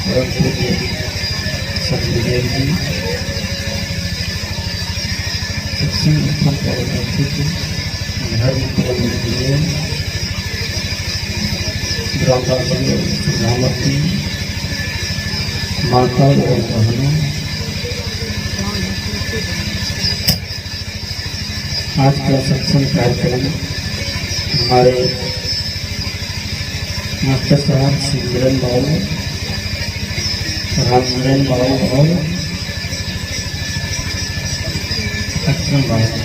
परम पूज्य सतगुरुदेव जी सत्संग स्थल पर उपस्थित धर्म प्रेमी ब्रह्मचारी सुधामती माता और बहनों, आज का सत्संग कार्यक्रम हमारे मास्टर साहब श्री बाबू, रामचंद्र बाबू और लक्ष्मण बाबू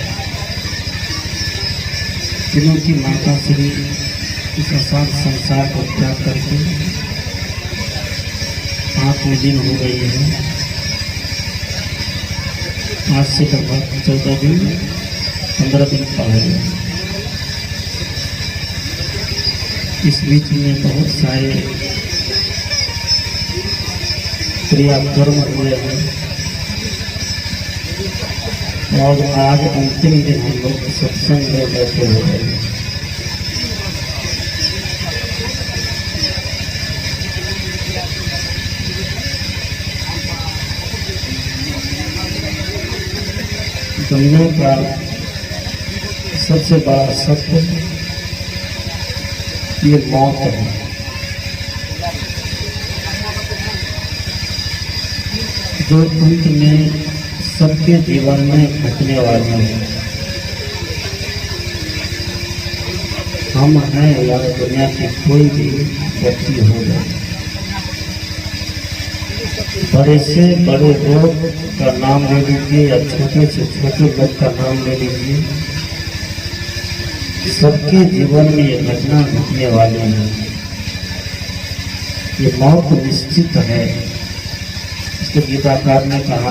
तीनों की माता श्री इस असाध संसार को त्याग करके 5वें दिन हो गई है। आज से लगभग 14 दिन 15 दिन पहले इस बीच में बहुत सारे क्रियाकर्म हुए हैं और आज अंतिम दिन हम लोग सत्संग में बैठे हुए हैं। दुनिया का सबसे बड़ा सत्य ये मौत है। जो अंत में सबके जीवन में घटने वाली है। हम हैं या दुनिया की कोई भी व्यक्ति होगा, बड़े से बड़े लोग का नाम ले लीजिए या छोटे से छोटे लोग का नाम ले लीजिए, सबके जीवन में ये घटना घटने वाली है। ये मौत निश्चित है। इसको गीताकार ने कहा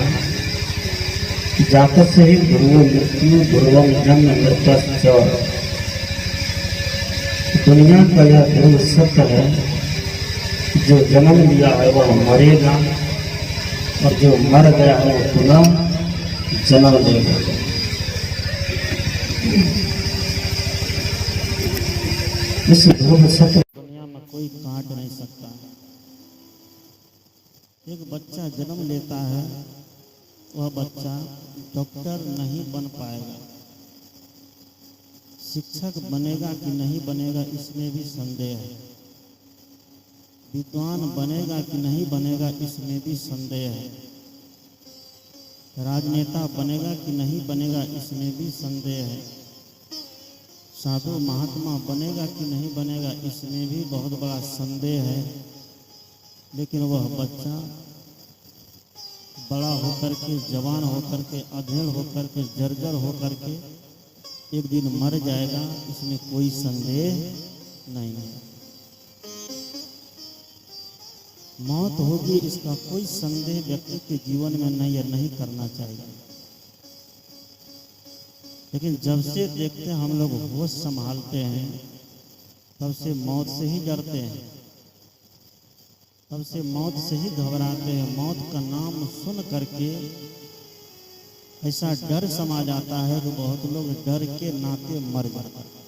कि जातक से ही ध्रुव मृत्यु ध्रुवम जन्म मृत्युश्च। दुनिया का यह ध्रुव सत्य है, जो जन्म लिया है वह मरेगा और जो मर गया है वो पुनः जन्म लेगा। इस ध्रुव सत्य दुनिया में कोई काट नहीं सकता। एक बच्चा जन्म लेता है, वह बच्चा डॉक्टर नहीं बन पाएगा, शिक्षक बनेगा कि नहीं बनेगा इसमें भी संदेह है, विद्वान बनेगा कि नहीं बनेगा इसमें भी संदेह है, राजनेता बनेगा कि नहीं बनेगा इसमें भी संदेह है, साधु महात्मा बनेगा कि नहीं बनेगा इसमें भी बहुत बड़ा संदेह है। लेकिन वह बच्चा बड़ा होकर के, जवान होकर के, अधेड़ होकर के, जर्जर होकर के एक दिन मर जाएगा, इसमें कोई संदेह नहीं है। मौत होगी इसका कोई संदेह व्यक्ति के जीवन में नहीं करना चाहिए। लेकिन जब से देखते हैं हम लोग होश संभालते हैं, तब से मौत से ही डरते हैं, तब से मौत से ही घबराते हैं। मौत का नाम सुन करके ऐसा डर समा जाता है कि बहुत लोग डर के नाते मर जाते हैं।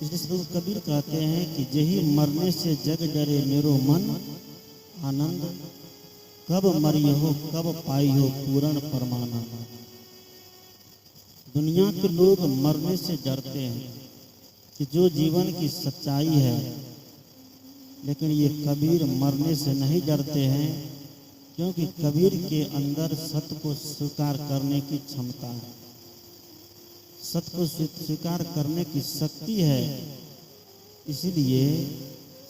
इसलिए कबीर कहते हैं कि जही मरने से जग डरे मेरो मन आनंद, कब मरी हो कब पाई हो पूर्ण परमानंद। दुनिया के लोग मरने से डरते हैं कि जो जीवन की सच्चाई है, लेकिन ये कबीर मरने से नहीं डरते हैं, क्योंकि कबीर के अंदर सत्य को स्वीकार करने की क्षमता है, सत्य को स्वीकार करने की शक्ति है। इसलिए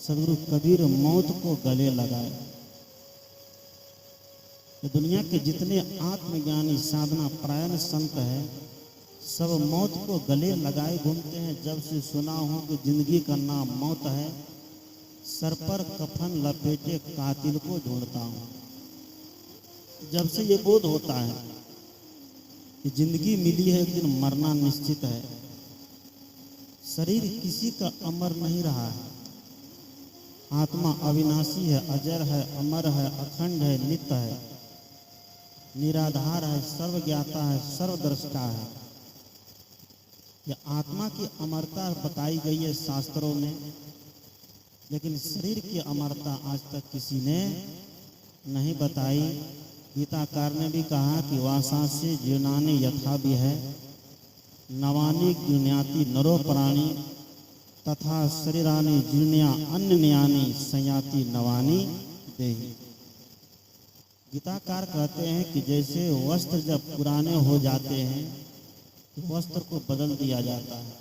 सदगुरु कबीर मौत को गले लगाए। तो दुनिया के जितने आत्मज्ञानी साधना परायण संत है, सब मौत को गले लगाए घूमते हैं। जब से सुना हो कि जिंदगी का नाम मौत है, सर पर कफन लपेटे कातिल को ढूंढता हूँ। जब से ये बोध होता है कि जिंदगी मिली है, एक दिन मरना निश्चित है। शरीर किसी का अमर नहीं रहा है, आत्मा अविनाशी है, अजर है, अमर है, अखंड है, नित्य है, निराधार है, सर्वज्ञाता है, सर्वद्रष्टा है। यह आत्मा की अमरता बताई गई है शास्त्रों में लेकिन शरीर की अमरता आज तक किसी ने नहीं बताई। गीताकार ने भी कहा कि वासांसि जीर्णानि यथा भी है, नवानि गृह्णाति नरो प्राणी, तथा शरीरानि जीर्ण्या अन्यन्यानि संयाति नवानि देहि। गीताकार कहते हैं कि जैसे वस्त्र जब पुराने हो जाते हैं तो वस्त्र को बदल दिया जाता है,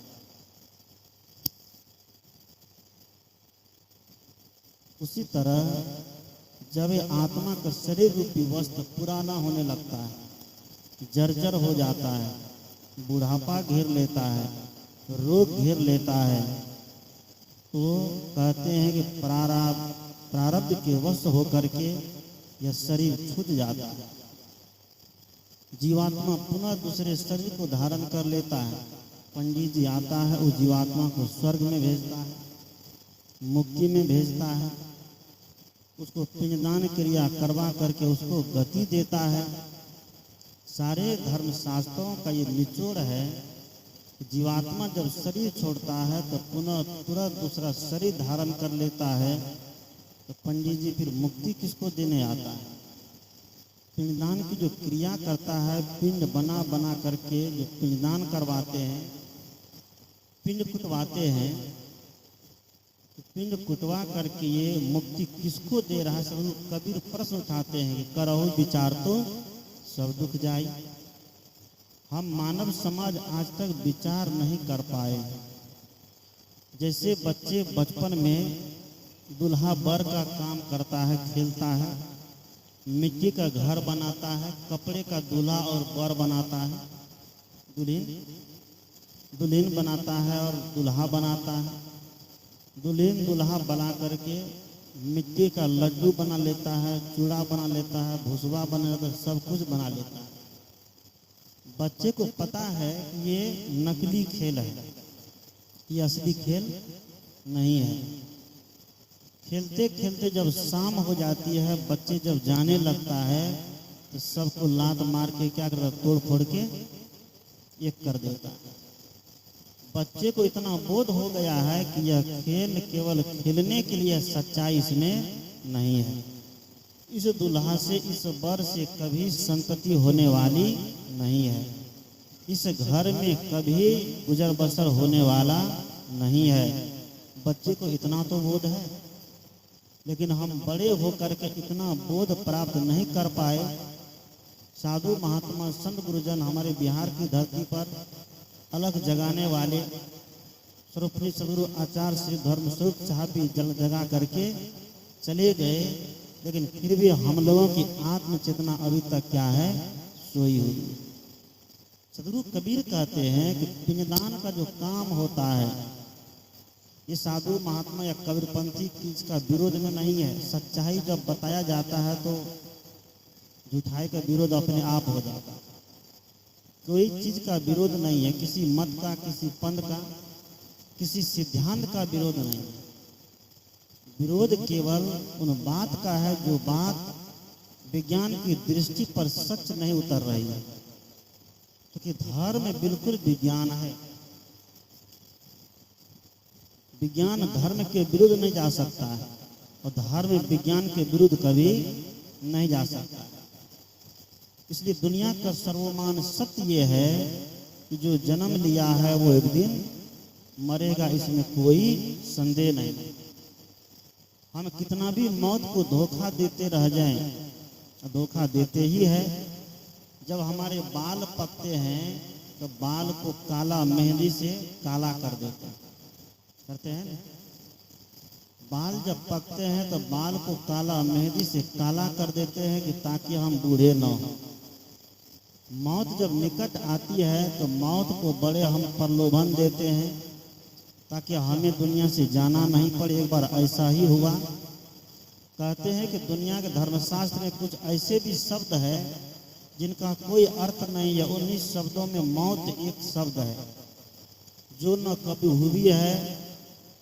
उसी तरह जब ये आत्मा का शरीर रूपी वस्त्र पुराना होने लगता है, जर्जर हो जाता है, बुढ़ापा घेर लेता है, रोग घेर लेता है, तो कहते हैं कि प्रारब्ध के वश होकर के यह शरीर छूट जाता है। जीवात्मा पुनः दूसरे शरीर को धारण कर लेता है। पंडित जी आता है, उस जीवात्मा को स्वर्ग में भेजता है, मुक्ति में भेजता है, उसको पिंडदान क्रिया करवा करके उसको गति देता है। सारे धर्म शास्त्रों का ये निचोड़ है कि जीवात्मा जब शरीर छोड़ता है तो पुनः तुरंत दूसरा शरीर धारण कर लेता है। तो पंडित जी फिर मुक्ति किसको देने आता है? पिंडदान की जो क्रिया करता है, पिंड बना बना करके जो पिंडदान करवाते हैं, पिंड कुटवाते हैं, तो पिंड कुटवा करके ये मुक्ति किसको दे रहा है? सब कबीर प्रश्न उठाते हैं कि करहु विचार तो सब दुख जाई। हम मानव समाज आज तक विचार नहीं कर पाए। जैसे बच्चे बचपन में दूल्हा बर का काम करता है, खेलता है, मिट्टी का घर बनाता है, कपड़े का दूल्हा और बर बनाता है, दुल्हन बनाता है और दूल्हा बनाता है। दुल्हन दूल्हा बना करके मिट्टी का लड्डू बना लेता है, चूड़ा बना लेता है, भुसवा बना लेता है, सब कुछ बना लेता है। बच्चे को पता है कि ये नकली खेल है, ये असली खेल नहीं है। खेलते खेलते जब शाम हो जाती है, बच्चे जब जाने लगता है तो सबको लात मार के क्या करता है? तोड़ फोड़ के एक कर देता है। बच्चे को इतना बोध हो गया है कि यह खेल केवल खेलने के लिए, सच्चाई इसमें नहीं है। इस दूल्हा से, इस बर से कभी संतति होने वाली नहीं है। इस घर में कभी गुजर बसर होने वाला नहीं है। बच्चे को इतना तो बोध है, लेकिन हम बड़े होकर के इतना बोध प्राप्त नहीं कर पाए। साधु महात्मा संत गुरुजन हमारे बिहार की धरती पर अलग जगाने वाले सर्वोपरि सदगुरु आचार्य श्री धर्म स्वरूप साहब भी जल जगा करके चले गए, लेकिन फिर भी हम लोगों की आत्म चेतना अभी तक क्या है? सोई हुई। सदगुरु कबीर कहते हैं कि पिंडदान का जो काम होता है, ये साधु महात्मा या कबीरपंथी इसका विरोध में नहीं है। सच्चाई जब बताया जाता है तो झूठाई का विरोध अपने आप हो जाता है। कोई चीज का विरोध नहीं है, किसी मत का, किसी पंथ का, किसी सिद्धांत का विरोध नहीं है। विरोध केवल उन बात का है जो बात विज्ञान की दृष्टि पर सच नहीं उतर रही है। क्योंकि धर्म में बिल्कुल विज्ञान है। विज्ञान धर्म के विरुद्ध नहीं जा सकता है और धर्म विज्ञान के विरुद्ध कभी नहीं जा सकता। इसलिए दुनिया का सर्वमान सत्य ये है कि जो जन्म लिया है वो एक दिन मरेगा, इसमें कोई संदेह नहीं। हम कितना भी मौत को धोखा देते रह जाएं, धोखा देते ही है। जब हमारे बाल पकते हैं तो बाल को काला मेहंदी से काला कर देते हैं, करते हैं ना? बाल जब पकते हैं तो बाल को काला मेहंदी से काला कर देते हैं कि ताकि हम बूढ़े न हो। मौत जब निकट आती है तो मौत को बड़े हम प्रलोभन देते हैं ताकि हमें दुनिया से जाना नहीं पड़े। एक बार ऐसा ही हुआ। कहते हैं कि दुनिया के धर्मशास्त्र में कुछ ऐसे भी शब्द है जिनका कोई अर्थ नहीं है। 19 शब्दों में मौत एक शब्द है जो न कभी हुई है,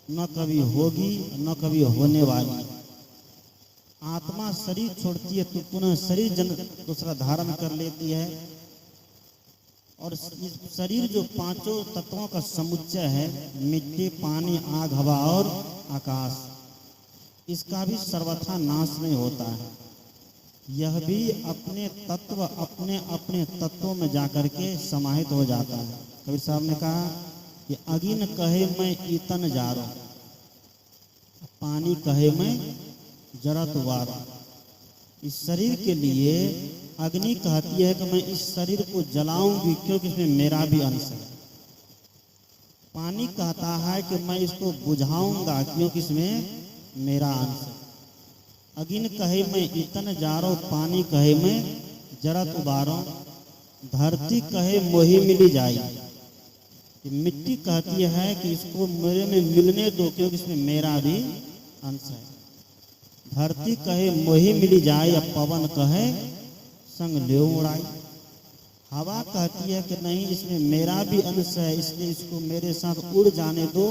न कभी होगी, न कभी होने वाली। आत्मा शरीर छोड़ती है तो पुनः शरीर दूसरा धारण कर लेती है। और इस शरीर जो पांचों तत्वों का समुच्चय है, मिट्टी, पानी, आग, हवा और आकाश, इसका भी सर्वथा नाश नहीं होता है। यह भी अपने तत्व अपने अपने तत्वों में जाकर के समाहित हो जाता है। कबीर साहब ने कहा कि अगिन कहे मैं ईतन जारो, पानी कहे मैं जरत वारो। इस शरीर के लिए अग्नि कहती है कि मैं इस शरीर को जलाऊंगी क्योंकि इसमें मेरा भी अंश है। पानी कहता है कि मैं इसको बुझाऊंगा क्योंकि इसमें मेरा अंश है। अगिन कहे मैं ईतन जारो, पानी कहे मैं जरत उबारो। धरती कहे मोही मिली जाई, मिट्टी कहती है कि इसको मेरे में मिलने दो क्योंकि इसमें मेरा भी अंश है। धरती कहे मोही मिली जाए, या पवन कहे संग ले उड़ाई। हवा कहती है कि नहीं इसमें मेरा भी अंश है, इसलिए इसको मेरे साथ उड़ जाने दो।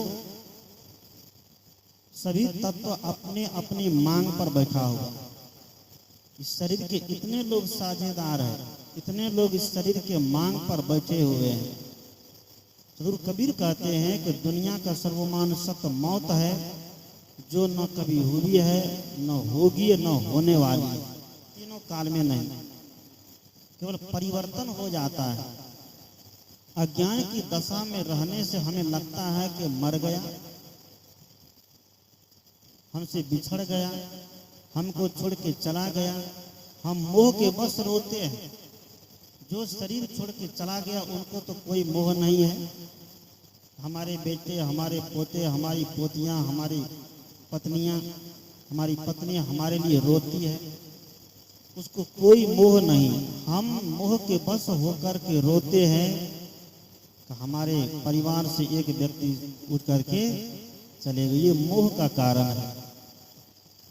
सभी तत्व अपने अपनी मांग पर बैठा हुआ। इस शरीर के इतने लोग साझेदार हैं, इतने लोग इस शरीर के मांग पर बैठे हुए हैं। सदगुरु कबीर कहते हैं कि दुनिया का सर्वमान सत्य मौत है, जो न कभी हुई है, न होगी, न होने वाली है। तीनों काल में नहीं, केवल परिवर्तन हो जाता है। अज्ञान की दशा में रहने से हमें लगता है कि मर गया, हमसे बिछड़ गया, हमको छोड़ के चला गया। हम मोह के बस रोते हैं। जो शरीर छोड़ के चला गया उनको तो कोई मोह नहीं है। हमारे बेटे, हमारे पोते, हमारी पोतियां, हमारी पत्नियां, हमारी पत्नियां हमारे लिए रोती है, उसको कोई मोह नहीं। हम मोह के बस होकर के रोते हैं कि हमारे परिवार से एक व्यक्ति उठ करके चले गए। ये मोह का कारण है।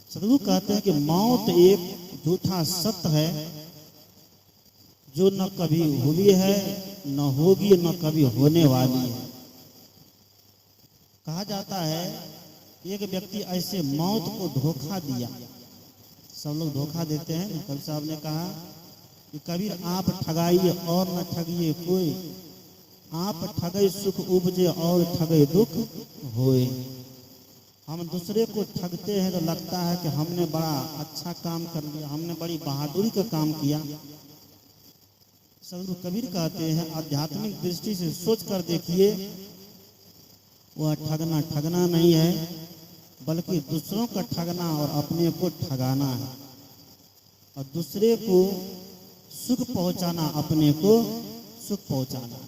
सदगुरु कहते हैं कि मौत एक झूठा सत्य है, जो न कभी हुई है, न होगी, न कभी होने वाली है। कहा जाता है एक व्यक्ति ऐसे मौत को धोखा दिया। सब लोग धोखा देते हैं। कबीर साहब ने कहा कि कबीर आप ठगाइए और न ठगिए कोई, आप ठगे सुख उपजे और ठगे दुख होए। हम दूसरे को ठगते हैं तो लगता है कि हमने बड़ा अच्छा काम कर लिया, हमने बड़ी बहादुरी का काम किया। सदगुरु कबीर कहते हैं आध्यात्मिक दृष्टि से सोच कर देखिए, वह ठगना नहीं है, बल्कि दूसरों का ठगना और अपने को ठगाना है। और दूसरे को सुख पहुंचाना, अपने को सुख पहुंचाना।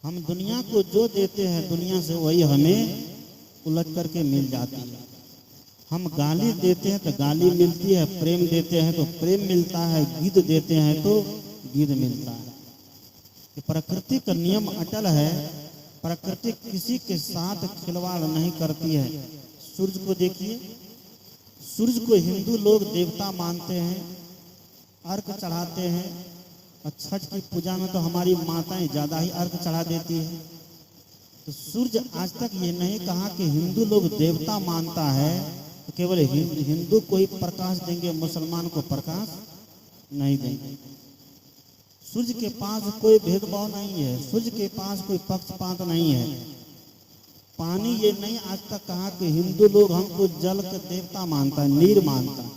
हम दुनिया को जो देते हैं, दुनिया से वही हमें उलट करके मिल जाती है। हम गाली देते हैं तो गाली मिलती है, प्रेम देते हैं तो प्रेम मिलता है, गिद्ध देते हैं तो गिद्ध मिलता है। प्रकृति का नियम अटल है। प्रकृति किसी के साथ खिलवाड़ नहीं करती है। सूरज को देखिए, सूरज को हिंदू लोग देवता मानते हैं, अर्घ चढ़ाते हैं। और छठ की पूजा में तो हमारी माताएं ज्यादा ही अर्घ चढ़ा देती है। तो सूर्य आज तक ये नहीं कहा कि हिंदू लोग देवता मानता है तो केवल हिंदू को ही प्रकाश देंगे, मुसलमान को प्रकाश नहीं देंगे। सूर्य के पास कोई भेदभाव नहीं है, सूर्य के पास कोई पक्षपात नहीं है। पानी ये नहीं आज तक कहा कि हिंदू लोग हमको जल के देवता मानता है, नीर मानता है,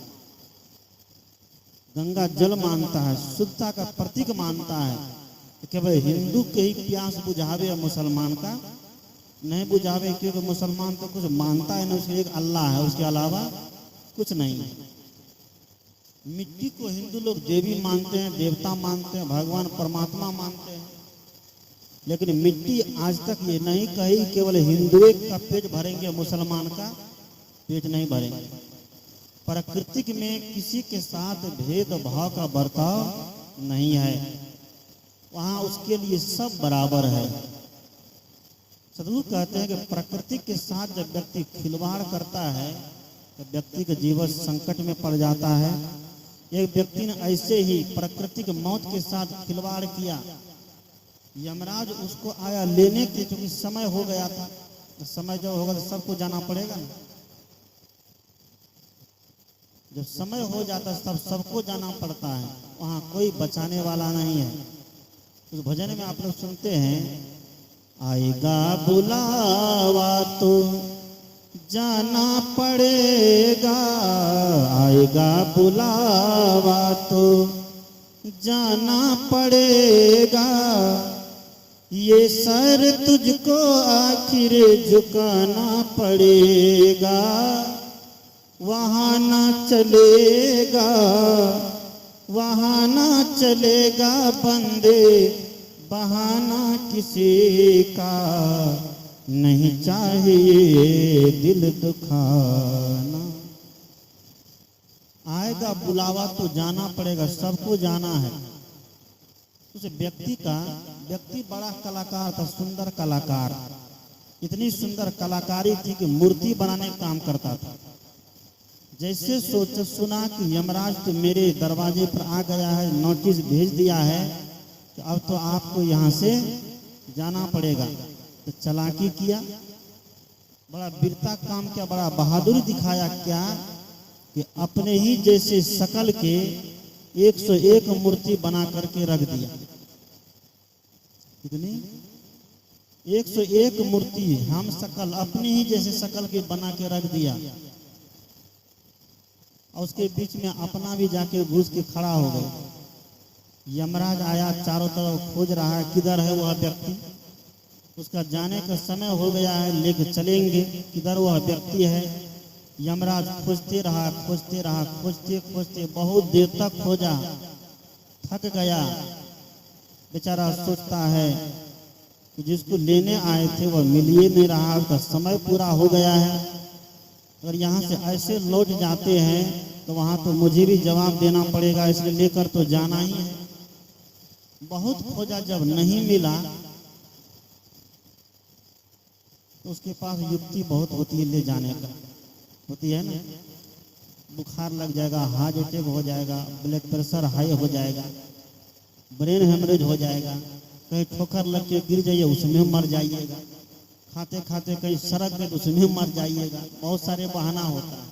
गंगा जल मानता है, शुद्धता का प्रतीक मानता है। तो केवल हिंदू के ही प्यास बुझावे, मुसलमान का नहीं बुझावे, क्योंकि मुसलमान तो कुछ मानता है ना, उसके एक अल्लाह है, उसके अलावा कुछ नहीं है। मिट्टी को हिंदू लोग देवी मानते हैं, देवता मानते हैं, भगवान परमात्मा मानते हैं। लेकिन मिट्टी आज तक ये नहीं कही केवल हिंदुओं का पेट भरेंगे, मुसलमान का पेट नहीं भरेंगे। प्राकृतिक में किसी के साथ भेदभाव का बर्ताव नहीं है, वहां उसके लिए सब बराबर है। सदगुरु कहते हैं कि प्रकृति के साथ जब व्यक्ति खिलवाड़ करता है तो व्यक्ति का जीवन संकट में पड़ जाता है। एक व्यक्ति ने ऐसे ही प्रकृति की मौत के साथ खिलवाड़ किया। यमराज उसको आया लेने के, क्योंकि समय हो गया था। तो समय जब होगा तो सबको जाना पड़ेगा ना। जब समय हो जाता है तब सबको जाना पड़ता है, वहां कोई बचाने वाला नहीं है। उस भजन में आप लोग सुनते हैं, आएगा बुलावा तो जाना पड़ेगा, आएगा बुलावा तो जाना पड़ेगा, ये सर तुझको आखिर झुकाना पड़ेगा, वहाँ ना चलेगा, वहाँ ना चलेगा बंदे, बहाना किसी का नहीं चाहिए दिल दुखाना। आएगा बुलावा तो जाना पड़ेगा, सबको जाना है। उस व्यक्ति बड़ा कलाकार था, सुंदर कलाकार, इतनी सुंदर कलाकारी थी कि मूर्ति बनाने का काम करता था। जैसे सुना कि यमराज तो मेरे दरवाजे पर आ गया है, नोटिस भेज दिया है कि अब तो आपको यहाँ से जाना पड़ेगा, तो चालाकी किया, बड़ा वीरता काम किया, बड़ा बहादुरी दिखाया। क्या कि अपने ही जैसे शकल के 101 मूर्ति बना करके रख दिया। कितनी? 101 मूर्ति हम शकल अपने ही जैसे शकल के बना के रख दिया, और उसके बीच में अपना भी जाके घुस के खड़ा हो गया। यमराज आया, चारों तरफ खोज रहा है किधर है वह व्यक्ति। उसका जाने का समय हो गया है, लेके चलेंगे, किधर वह व्यक्ति है। यमराज खोजते रहा, खोजते बहुत देर तक खोजा, थक गया। बेचारा सोचता है कि जिसको लेने आए थे वह मिल ही नहीं रहा, उसका समय पूरा हो गया है। अगर यहाँ से ऐसे लौट जाते हैं तो वहाँ तो मुझे भी जवाब देना पड़ेगा, इसलिए लेकर तो जाना ही है। बहुत खोजा, जब नहीं मिला तो उसके पास युक्ति बहुत होती है ले जाने का, होती है ना। बुखार लग जाएगा, हार्ट अटैक हो जाएगा, ब्लड प्रेशर हाई हो जाएगा, ब्रेन हेमरेज हो जाएगा, कहीं ठोकर लग के गिर जाइए उसमें मर जाइएगा, खाते खाते कहीं सड़क पे उसमें मर जाइएगा, बहुत सारे बहाना होता है।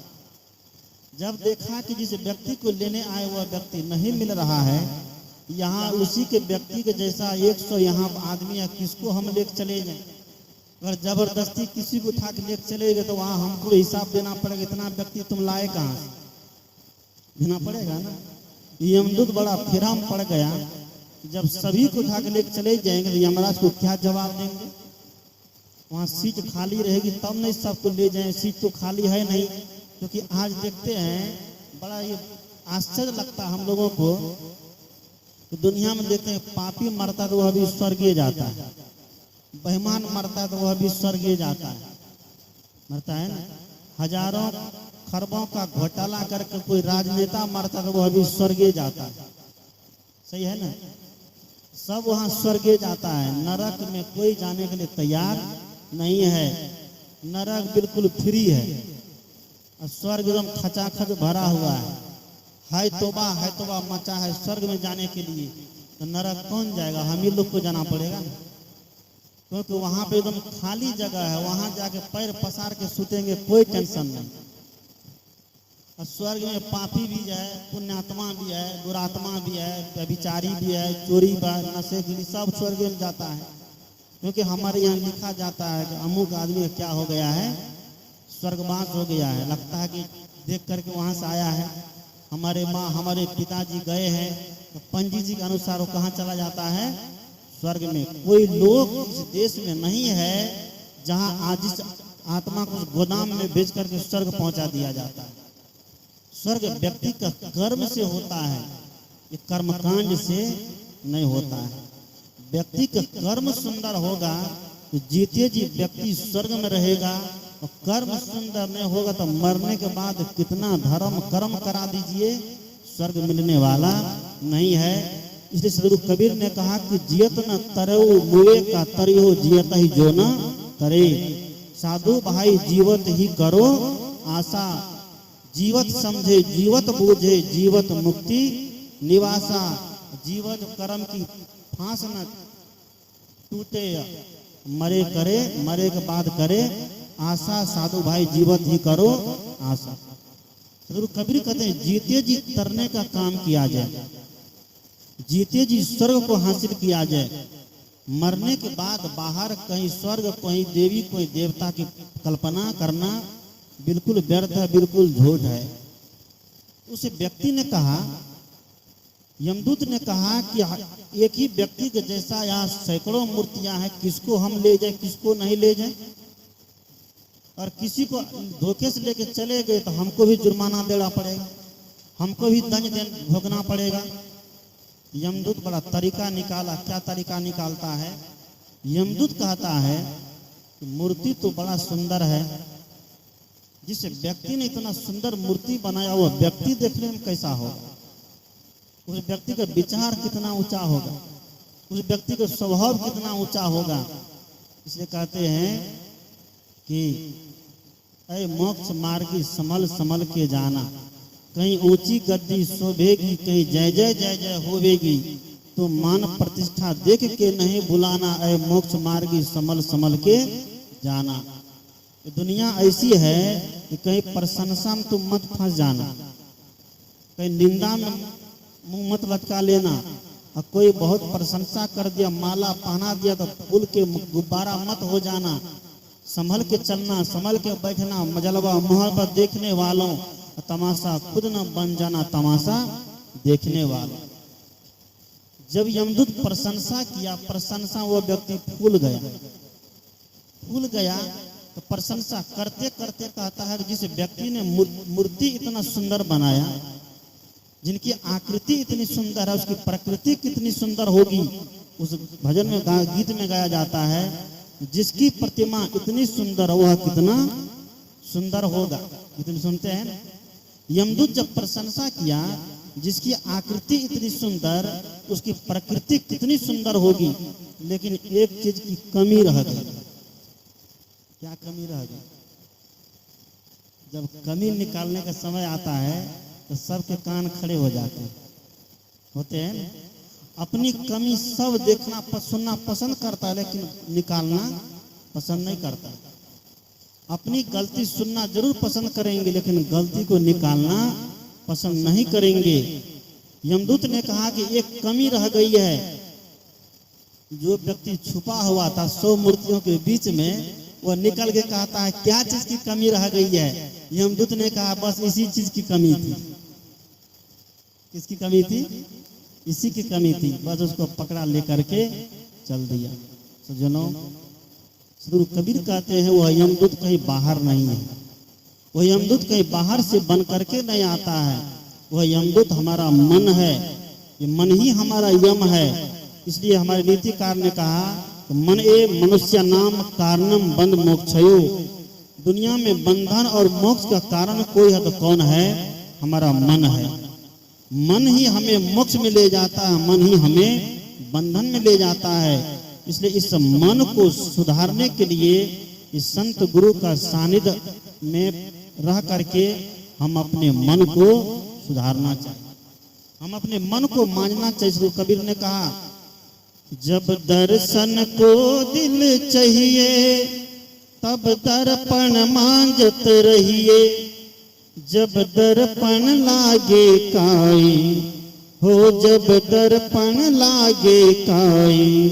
जब देखा कि जिस व्यक्ति को लेने आए वह व्यक्ति नहीं मिल रहा है, यहाँ उसी के व्यक्ति के जैसा 100 यहाँ आदमी है, किसको हम लेकर चले जाएं। अगर जबरदस्ती किसी को उठा के लेकर चले गए तो वहाँ हमको हिसाब देना पड़ेगा, इतना व्यक्ति तुम लाए कहाँ से, देना पड़ेगा ना। यमदूत बड़ा फिराम पड़ गया, जब सभी को उठा के लेकर चले जाएंगे तो यमराज को क्या जवाब देंगे। वहाँ सीट खाली रहेगी तब नहीं सबको ले जाएं, सीट तो खाली है नहीं। क्योंकि आज देखते हैं बड़ा ये आश्चर्य लगता है हम लोगों को, तो दुनिया में देखते हैं पापी मरता तो वह भी स्वर्गीय जाता है, बेईमान मरता है तो वह भी स्वर्गीय जाता है, मरता है ना। हजारों खरबों का घोटाला करके कोई राजनेता मरता तो वह भी स्वर्गीय जाता है, सही है ना। सब वहाँ स्वर्गीय जाता है, नरक में कोई जाने के लिए तैयार नहीं है। नरक बिल्कुल फ्री है और स्वर्ग एकदम खचाखच भरा हुआ है तौबा मचा है स्वर्ग में जाने के लिए। तो नरक कौन जाएगा, हम ही लोग को जाना पड़ेगा ना, क्योंकि वहां पे एकदम खाली जगह है, वहां जाके पैर पसार के सुतेंगे, कोई टेंशन नहीं। और स्वर्ग में पापी भी है, पुण्यात्मा भी है, दुरात्मा भी है, व्यभिचारी भी है, चोरी भी, नशे के लिए सब स्वर्ग में जाता है। क्योंकि हमारे यहाँ लिखा जाता है कि अमुक आदमी क्या हो गया है, स्वर्गवास हो गया है, लगता है कि देख करके वहां से आया है। हमारे माँ हमारे पिताजी गए हैं तो पंडित जी के अनुसार वो कहाँ चला जाता है, स्वर्ग में। कोई लोग इस देश में नहीं है जहां आज इस आत्मा को गोदाम में बेच करके स्वर्ग पहुंचा दिया जाता है। स्वर्ग व्यक्ति का कर्म से होता है, ये कर्मकांड से नहीं होता है। व्यक्ति का कर्म सुंदर होगा तो जीते जी व्यक्ति स्वर्ग में रहेगा, और कर्म सुंदर नहीं होगा तो मरने के बाद कितना धर्म कर्म करा दीजिए, स्वर्ग मिलने वाला नहीं है। इसलिए सदगुरु कबीर ने कहा कि जियत न तरऊ मुए का तरियो जियत ही जो न करे। साधु भाई जीवत ही करो आशा, जीवत समझे जीवत बूझे जीवत मुक्ति निवासा। जीवत कर्म की फांस न टूटे, मरे करे मरे के बाद करे आशा। साधु भाई जीवत ही करो आशा। सदगुरु कबीर कहते हैं जीते जी तरने का काम किया जाए, जीते जी स्वर्ग को हासिल किया जाए। मरने के बाद बाहर कहीं स्वर्ग, कहीं देवी, कोई देवता की कल्पना करना बिल्कुल व्यर्थ है, बिल्कुल झूठ है। उस व्यक्ति ने कहा, यमदूत ने कहा कि एक ही व्यक्ति के जैसा यहाँ सैकड़ों मूर्तियां हैं, किसको हम ले जाए, किसको नहीं ले जाए। और किसी को धोखे से लेके चले गए तो हमको भी जुर्माना देना पड़ेगा, हमको भी दंड भोगना पड़ेगा। यमदूत बड़ा तरीका निकाला। क्या तरीका निकालता है? यमदूत कहता है कि मूर्ति तो बड़ा सुंदर है, जिस व्यक्ति ने इतना सुंदर मूर्ति बनाया वो व्यक्ति देखने में कैसा होगा, उस व्यक्ति का विचार कितना ऊंचा होगा, उस व्यक्ति का स्वभाव कितना ऊंचा होगा। इसलिए कहते हैं कि ऐ मोक्ष मार्गी संभल संभल के जाना, कहीं ऊंची गद्दी शोभेगी, कहीं जय जय जय जय होवेगी, तो मान प्रतिष्ठा देख के नहीं बुलाना, ऐ मोक्ष मार्गी संभल संभल के जाना। ये दुनिया ऐसी है कि कहीं प्रशंसा में तुम मत फंस जाना, कहीं निंदा में मुंह मत लटका लेना। और कोई बहुत प्रशंसा कर दिया, माला पहना दिया तो फूल के गुब्बारा मत हो जाना। संभल के चलना, संभल के बैठना। मजलवा मुहर पर देखने वालों, तमाशा खुद न बन जाना तमाशा देखने वालों। जब यमदूत प्रशंसा किया, प्रशंसा वो व्यक्ति फूल गया तो प्रशंसा करते करते कहता है कि जिस व्यक्ति ने मूर्ति इतना सुंदर बनाया, जिनकी आकृति इतनी सुंदर है, उसकी प्रकृति कितनी सुंदर होगी। उस भजन में गीत में गाया जाता है, जिसकी प्रतिमा इतनी सुंदर है वह कितना सुंदर होगा। इतनी सुनते हैं। यमदूत जब प्रशंसा किया, जिसकी आकृति इतनी सुंदर, उसकी प्रकृति कितनी सुंदर होगी, लेकिन एक चीज की कमी रह गई। क्या कमी रह गई? जब कमी निकालने का समय आता है तो सबके कान खड़े हो जाते होते हैं। अपनी कमी सब देखना सुनना पसंद करता है, लेकिन निकालना पसंद नहीं करता। अपनी गलती सुनना जरूर पसंद करेंगे, लेकिन गलती को निकालना पसंद नहीं करेंगे। यमदूत ने कहा कि एक कमी रह गई है। जो व्यक्ति छुपा हुआ था 100 मूर्तियों के बीच में, वह निकल के कहता है क्या चीज की कमी रह गई है? यमदूत ने कहा बस इसी चीज की कमी थी। किसकी कमी थी? इसी की कमी थी। बस उसको पकड़ा लेकर के चल दिया। सज्जनों, सदगुरु कबीर कहते हैं वह यमदूत कहीं बाहर नहीं है, वह यमदूत कहीं बाहर से बन करके नहीं आता है। वह यमदूत हमारा मन है, ये मन ही हमारा यम है। इसलिए हमारे नीतिकार ने कहा, मन ए मनुष्य नाम कारणम बंध मोक्षयो। दुनिया में बंधन और मोक्ष का कारण कोई है तो कौन है? हमारा मन है। मन ही हमें मोक्ष में ले जाता है, मन ही हमें बंधन में ले जाता है। इसलिए इस मन को सुधारने के लिए इस संत गुरु का सानिध्य में रह करके हम अपने मन को सुधारना चाहिए, हम अपने मन को मांझना चाहिए। कबीर ने कहा, जब दर्शन को दिल चाहिए तब दर्पण मांझत रहिए, जब दर्पण लागे काई हो, जब दर्पण लागे काई,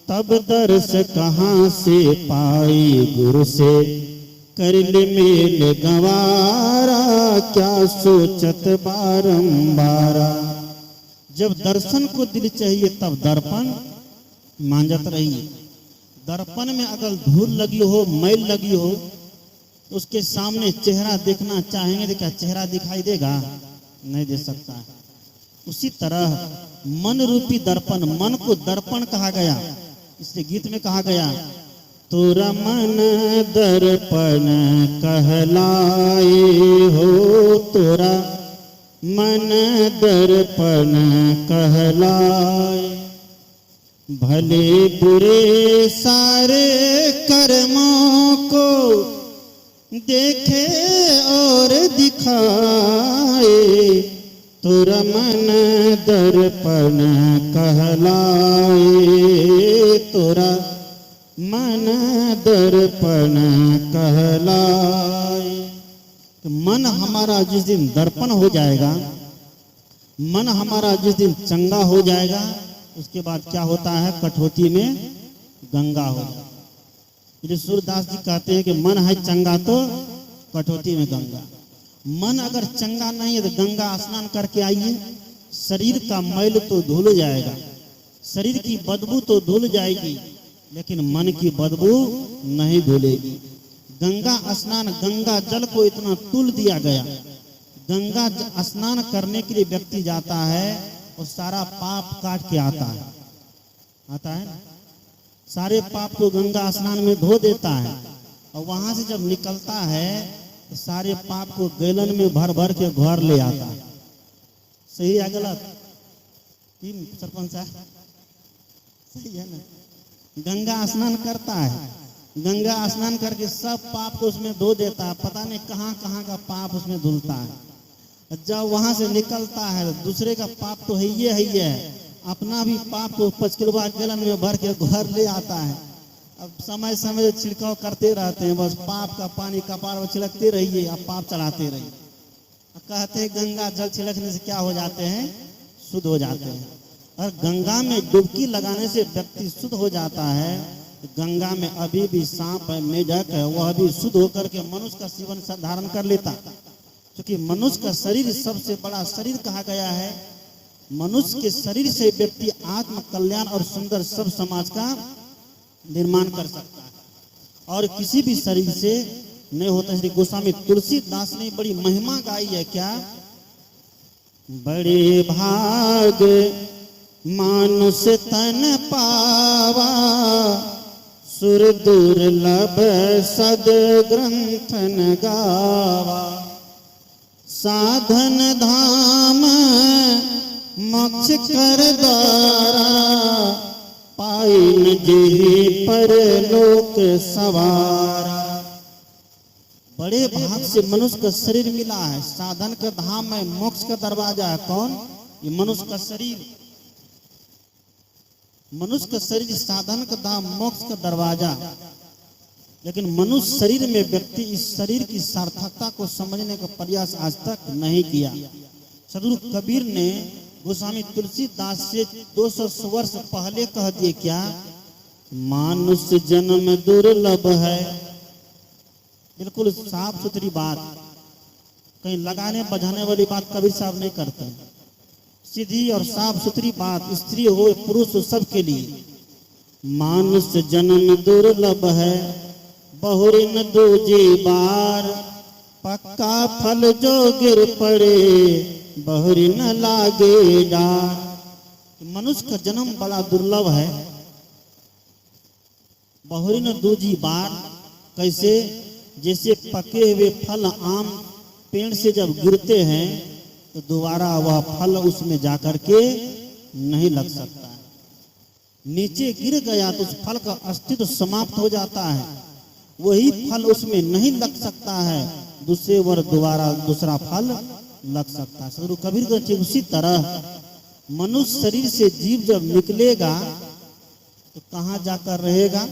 तब दर्श कहाँ से पाई। गुरु से कर ले मेल गंवारा, क्या सोचत बारंबारा। जब दर्शन को दिल चाहिए तब दर्पण मांझत रहिए। दर्पण में अगर धूल लगी हो, मैल लगी हो, तो उसके सामने चेहरा देखना चाहेंगे तो क्या चेहरा दिखाई देगा? नहीं दे सकता है। उसी तरह मन रूपी दर्पण, मन को दर्पण कहा गया। इसलिए गीत में कहा गया, तोरा मन दर्पण कहलाए हो, तोरा मन दर्पण कहलाए। भले बुरे सारे कर्मों को देखे और दिखाए, तोरा मन दर्पण कहलाए, तोरा मन दर्पण कहलाए। तो मन हमारा जिस दिन दर्पण हो जाएगा, मन हमारा जिस दिन चंगा हो जाएगा, उसके बाद क्या होता है? कठौती में गंगा हो जाए। सूरदास जी कहते हैं कि मन है चंगा तो कटौती में गंगा। मन अगर चंगा नहीं है तो गंगा स्नान करके आइए, शरीर का मैल तो धुल जाएगा, शरीर की बदबू तो धुल जाएगी, लेकिन मन की बदबू नहीं धुलेगी। गंगा स्नान, गंगा जल को इतना तुल दिया गया। गंगा स्नान करने के लिए व्यक्ति जाता है और सारा पाप काट के आता है ना? सारे पाप को गंगा स्नान में धो देता है और वहां से जब निकलता है तो सारे पाप को गैलन में भर भर के घर ले आता है। सही है गलत? सरपंच साहब सही है ना? गंगा स्नान करता है, गंगा स्नान करके सब पाप को उसमें धो देता है, पता नहीं कहाँ कहाँ का पाप उसमें धुलता है। जब वहां से निकलता है दूसरे का पाप तो है ही है, अपना भी पाप को 5 किलो गैलन में भर के घर ले आता है। अब समय समय छिड़काव करते रहते हैं, बस पाप का पानी कपार में छिड़कते रहिए, अब पाप चढ़ाते रहिए। कहते हैं गंगा जल छिड़कने से क्या हो जाते हैं? शुद्ध हो जाते हैं। और गंगा में डुबकी लगाने से व्यक्ति शुद्ध हो जाता है। गंगा में अभी भी सांप है, मेढक है, वह भी शुद्ध होकर के मनुष्य का जीवन धारण कर लेता, क्योंकि मनुष्य का शरीर सबसे बड़ा शरीर कहा गया है। मनुष्य के शरीर से व्यक्ति आत्म कल्याण और सुंदर सब समाज का निर्माण कर सकता है, और किसी भी शरीर से नहीं होता। श्री गोस्वामी तुलसीदास ने बड़ी महिमा गाई है। क्या? बड़े भाग मानुष तन पावा, सुर दुर्लभ सद ग्रंथन गावा, साधन धाम मोक्ष कर द्वारा, पाइन जेहि पर लोक सवारा। बड़े भाग से मनुष्य का शरीर मिला है, साधन का धाम है, मोक्ष का दरवाजा है। कौन? ये मनुष्य का शरीर। मनुष्य का शरीर साधन का धाम, मोक्ष का दरवाजा। लेकिन मनुष्य शरीर में व्यक्ति इस शरीर की सार्थकता को समझने का प्रयास आज तक नहीं किया। सदगुरु कबीर ने गोस्वामी तुलसीदास से 200 वर्ष पहले कह दिए क्या? मानुष जन्म दुर्लभ है। बिल्कुल साफ सुथरी बात, कहीं लगाने बजाने वाली बात कबीर साहब नहीं करते। सीधी और साफ सुथरी बात, स्त्री हो पुरुष हो सबके लिए। मानुष जन्म दुर्लभ है, बहुरी न दूजी बार, पक्का फल जो गिर पड़े, बहुरी न लागे डार। मनुष्य का जन्म बड़ा दुर्लभ है। बहुरी न दूजी बार कैसे? जैसे पके हुए फल आम पेड़ से जब गिरते हैं तो दोबारा वह फल उसमें जाकर के नहीं लग सकता है। नीचे गिर गया तो उस फल का अस्तित्व समाप्त हो जाता है, वही फल उसमें नहीं लग सकता है, दूसरे बार दोबारा दूसरा फल लग सकता है। सदगुरु कबीर कहते हैं उसी तरह मनुष्य शरीर से जीव जब निकलेगा तो कहाँ जाकर रहेगा?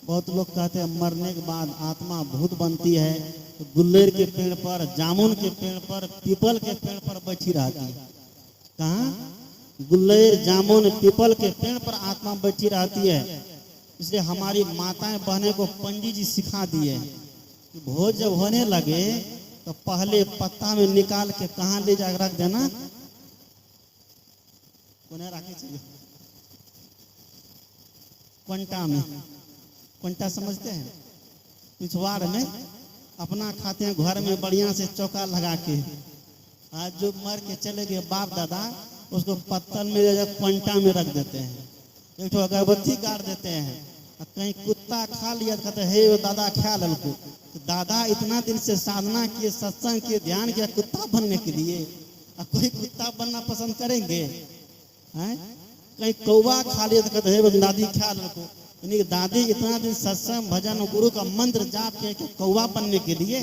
बहुत लोग कहते हैं मरने के बाद आत्मा भूत बनती है, तो गुल्लेर के पेड़ पर, जामुन के पेड़ पर, पीपल के पेड़ पर बैठी रहती है। कहाँ? गुल्लेर, जामुन, पीपल के पेड़ पर आत्मा बैठी रहती है। इसलिए हमारी माताएं बहनें को पंडित जी सिखा दिए कि भोज जब होने लगे तो पहले पत्ता में निकाल के कहाँ ले जाकर रख देना? कोने रखे चाहिए? क्वंटा में। क्वंटा समझते हैं? पिछवाड़ में अपना खाते हैं, घर में बढ़िया से चौका लगा के। आज जो मर के चले गए बाप दादा, उसको पत्तल में क्वंटा में रख देते हैं, एक तो अगरबत्ती गाड़ देते हैं। कहीं कुत्ता खा लिया तो कहते हैं हे दादा खा ललको। तो दादा इतना दिन से साधना किए, सत्संग किए, ध्यान किया कुत्ता बनने के लिए, अब कोई कुत्ता बनना पसंद करेंगे? हैं? कहीं कौवा खा लिया तो कहते हे दादी खा ललको। यानी दादी इतना दिन सत्संग भजन गुरु का मंत्र जाप किया कि कौवा बनने के लिए।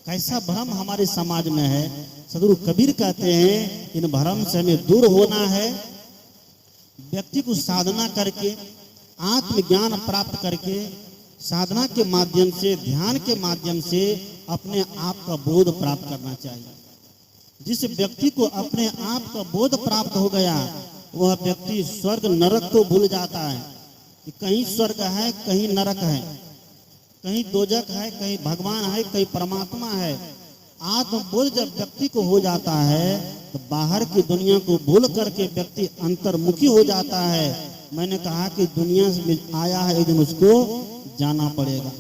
कैसा भ्रम हमारे समाज में है। सदगुरु कबीर कहते हैं इन भ्रम से हमें दूर होना है। व्यक्ति को साधना करके, आत्मज्ञान प्राप्त करके, साधना के माध्यम से, ध्यान के माध्यम से अपने आप का बोध प्राप्त करना चाहिए। जिस व्यक्ति को अपने आप का बोध प्राप्त हो गया, वह व्यक्ति स्वर्ग नरक को भूल जाता है कि कहीं स्वर्ग है कहीं नरक है। कहीं दोजक है, कहीं भगवान है, कहीं परमात्मा है। आत्मबोध जब व्यक्ति को हो जाता है तो बाहर की दुनिया को भूल करके व्यक्ति अंतर्मुखी हो जाता है। मैंने कहा कि दुनिया में आया है, एक दिन उसको जाना पड़ेगा।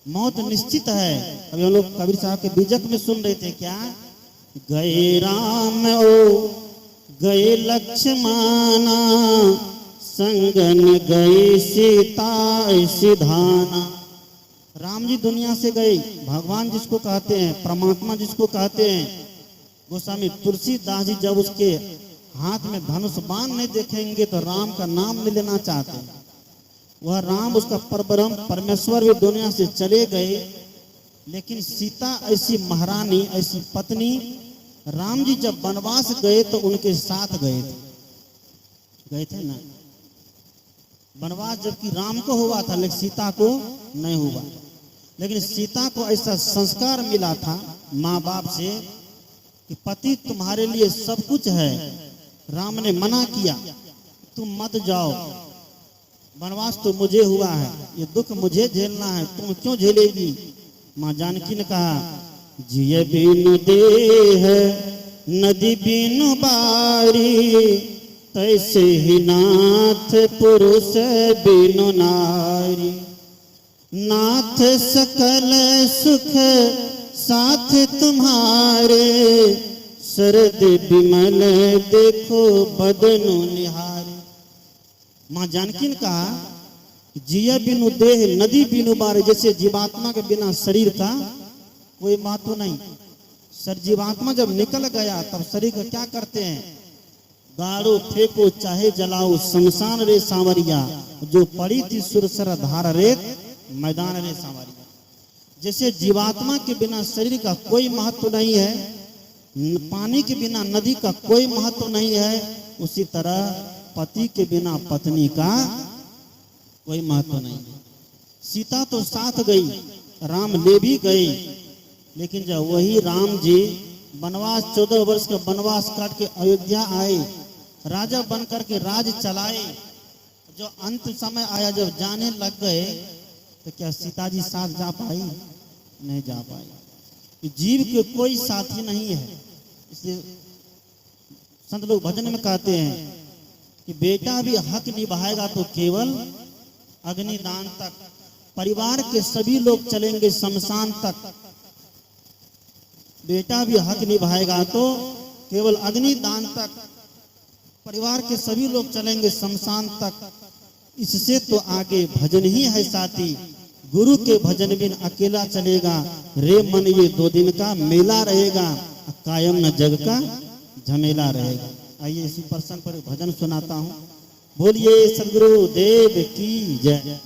मौत निश्चित है। अभी हम लोग कबीर साहब के बीजक में सुन रहे थे, क्या गए राम ओ गए लक्ष्मणा, संगन गई सीता सिधाना। राम जी दुनिया से गए, भगवान जिसको कहते हैं, परमात्मा जिसको कहते हैं। गोस्वामी तुलसीदास जी जब उसके हाथ में धनुष बाण नहीं देखेंगे तो राम का नाम नहीं लेना चाहते। वह राम, उसका परब्रह्म परमेश्वर भी दुनिया से चले गए, लेकिन सीता ऐसी महारानी, ऐसी पत्नी, राम जी जब वनवास गए तो उनके साथ गए थे ना। वनवास जबकि राम को हुआ था लेकिन सीता को नहीं हुआ। लेकिन सीता को ऐसा संस्कार मिला था माँ बाप से कि पति तुम्हारे लिए सब कुछ है। राम ने मना किया, तुम मत जाओ, वनवास तो मुझे हुआ है, ये दुख मुझे झेलना है, तुम क्यों झेलेगी। माँ जानकी ने कहा, जिये बिनु देह नदी बिनु बारी, तैसे ही नाथ पुरुष बिनु नारी। नाथ सकल सुख साथ तुम्हारे, शरद विमल देखो बदनु निहारे। माँ जानकी ने कहा, जिया बिनु देह नदी बिनु बारे, जैसे जीवात्मा के बिना शरीर का कोई महत्व नहीं। सर जीवात्मा जब निकल गया तब शरीर का क्या करते हैं, गाड़ो फेंको चाहे जलाओ, शमशान रे सांवरिया, जो पड़ी थी सुरसर धार रेत, मैदान रे सांवरिया। जैसे जीवात्मा के बिना शरीर का कोई महत्व नहीं है, पानी के बिना नदी का कोई महत्व नहीं है, उसी तरह पति के बिना पत्नी का कोई महत्व नहीं है। सीता तो साथ गई, राम ले भी गए, लेकिन जब वही राम जी वनवास 14 वर्ष का वनवास काट के अयोध्या आए, राजा बनकर के राज चलाए, जो अंत समय आया जब जाने लग गए तो क्या सीता जी साथ जा पाई? नहीं जा पाई। जीव के कोई साथी नहीं है। इसलिए संत लोग भजन में कहते हैं कि बेटा भी हक निभाएगा तो केवल अग्निदान तक, परिवार के सभी लोग चलेंगे शमशान तक। बेटा भी हक निभाएगा तो केवल अग्निदान तक, परिवार के सभी लोग चलेंगे शमशान तक। इससे तो आगे भजन ही है साथी, गुरु के भजन बिन अकेला चलेगा। रे मन ये 2 दिन का मेला रहेगा, कायम न जग का झमेला रहेगा। आइए इसी प्रसंग पर भजन सुनाता हूँ। बोलिए सदगुरु देव की जय।